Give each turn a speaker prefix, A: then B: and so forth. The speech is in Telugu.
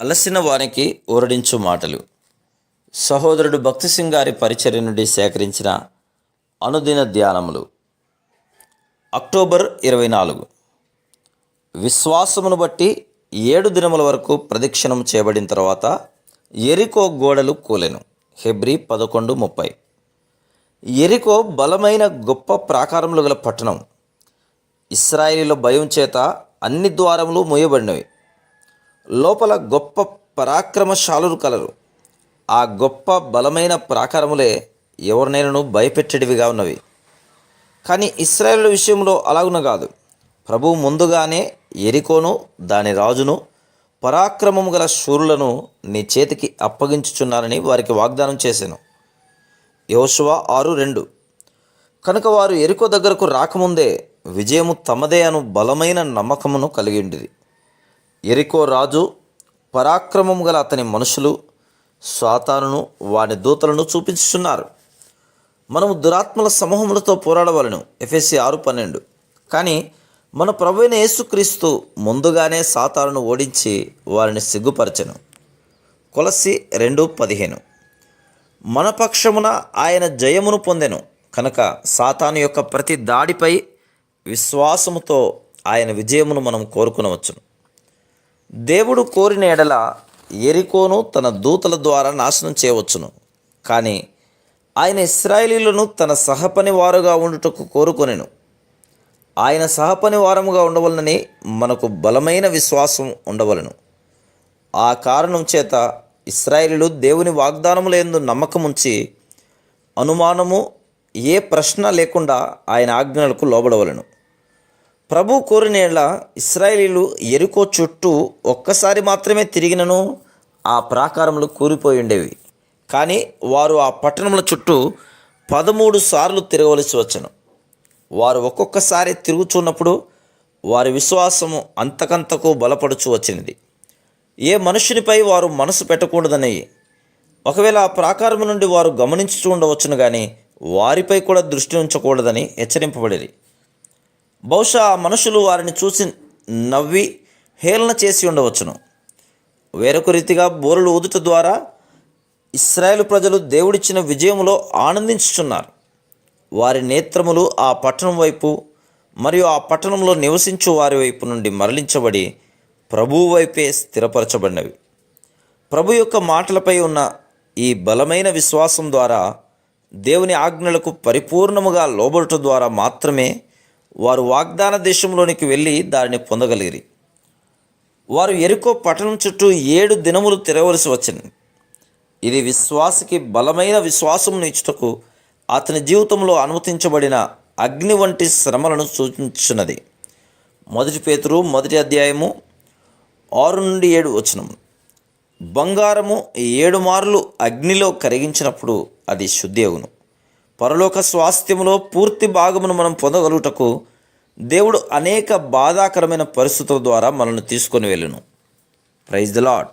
A: అలసిన వారికి ఊరడించు మాటలు. సహోదరుడు భక్తి సింగ్ గారి పరిచర్య నుండి సేకరించిన అనుదిన ధ్యానములు. అక్టోబర్ 24. విశ్వాసమును బట్టి 7 దినముల వరకు ప్రదక్షిణం చేయబడిన తర్వాత యెరికో గోడలు కూలెను. హెబ్రీ 11:30. యెరికో బలమైన గొప్ప ప్రాకారములు గల పట్టణం. ఇశ్రాయేలీయుల భయం చేత అన్ని ద్వారములు మూయబడినవి. లోపల గొప్ప పరాక్రమశాలురు కలరు. ఆ గొప్ప బలమైన ప్రాకారములే ఎవరినైనాను భయపెట్టేటివిగా ఉన్నవి. కానీ ఇశ్రాయేలు విషయంలో అలాగున కాదు. ప్రభువు ముందుగానే యెరికోను దాని రాజును పరాక్రమము గల శూరులను నీ చేతికి అప్పగించుచున్నానని వారికి వాగ్దానం చేశాను. యెహోషువ 6:2. కనుక వారు యెరికో దగ్గరకు రాకముందే విజయము తమదే అను బలమైన నమ్మకమును కలిగి ఉండిరి. యెరికో రాజు, పరాక్రమం గల అతని మనుషులు సాతానును వాని దూతలను చూపించుచున్నారు. మనము దురాత్మల సమూహములతో పోరాడవలెను. ఎఫెసీ 6:12. కానీ మన ప్రభువైన యేసుక్రీస్తు ముందుగానే సాతానును ఓడించి వారిని సిగ్గుపరచెను. కొలస్సీ 2:15. మన పక్షమున ఆయన జయమును పొందెను కనుక సాతాను యొక్క ప్రతి దాడిపై విశ్వాసముతో ఆయన విజయమును మనం కోరుకునవచ్చును. దేవుడు కోరిన ఎడల యెరికోను తన దూతల ద్వారా నాశనం చేయవచ్చును. కానీ ఆయన ఇశ్రాయేలీయులను తన సహపని వారుగా ఉండుటకు కోరుకొనెను. ఆయన సహపని వారముగా ఉండవలనని మనకు బలమైన విశ్వాసం ఉండవలను. ఆ కారణం చేత ఇశ్రాయేలీయులు దేవుని వాగ్దానములందు నమ్మకముంచి అనుమానము ఏ ప్రశ్న లేకుండా ఆయన ఆజ్ఞలకు లోబడవలను. ప్రభు కోరిన యెడల ఇశ్రాయేలీయులు యెరికో చుట్టూ ఒక్కసారి మాత్రమే తిరిగినను ఆ ప్రాకారములు కూలిపోయి ఉండేవి. కానీ వారు ఆ పట్టణముల చుట్టూ 13 సార్లు తిరగవలసి వచ్చెను. వారు ఒక్కొక్కసారి తిరుగుచున్నప్పుడు వారి విశ్వాసము అంతకంతకు బలపడుచు వచ్చినది. ఏ మనుషునిపై వారు మనసు పెట్టకూడదని, ఒకవేళ ఆ ప్రాకారము నుండి వారు గమనించుచూ ఉండవచ్చును కానీ వారిపై కూడా దృష్టి ఉంచకూడదని హెచ్చరింపబడిరి. బహుశా ఆ మనుషులు వారిని చూసి నవ్వి హేళన చేసి ఉండవచ్చును. వేరొక రీతిగా బోరులు ఊదుట ద్వారా ఇశ్రాయేలు ప్రజలు దేవుడిచ్చిన విజయములో ఆనందించుచున్నారు. వారి నేత్రములు ఆ పట్టణం వైపు మరియు ఆ పట్టణంలో నివసించు వారి వైపు నుండి మరలించబడి ప్రభువు వైపే స్థిరపరచబడినవి. ప్రభు యొక్క మాటలపై ఉన్న ఈ బలమైన విశ్వాసం ద్వారా దేవుని ఆజ్ఞలకు పరిపూర్ణముగా లోబడుట ద్వారా మాత్రమే వారు వాగ్దాన దేశంలోనికి వెళ్ళి దానిని పొందగలిగిరి. వారు యెరికో పట్టణం చుట్టూ 7 దినములు తిరగవలసి వచ్చింది. ఇది విశ్వాసికి బలమైన విశ్వాసమును ఇచ్చుటకు అతని జీవితంలో అనుమతించబడిన అగ్ని వంటి శ్రమలను సూచించున్నది. 1 పేతురు 1 6-7. బంగారము 7 మార్లు అగ్నిలో కరిగించినప్పుడు అది శుద్ధి అగును. పరలోక స్వాస్థ్యములో పూర్తి భాగమును మనం పొందగలుగుటకు దేవుడు అనేక బాధాకరమైన పరిస్థితుల ద్వారా మనల్ని తీసుకొని వెళ్ళును. Praise the lord.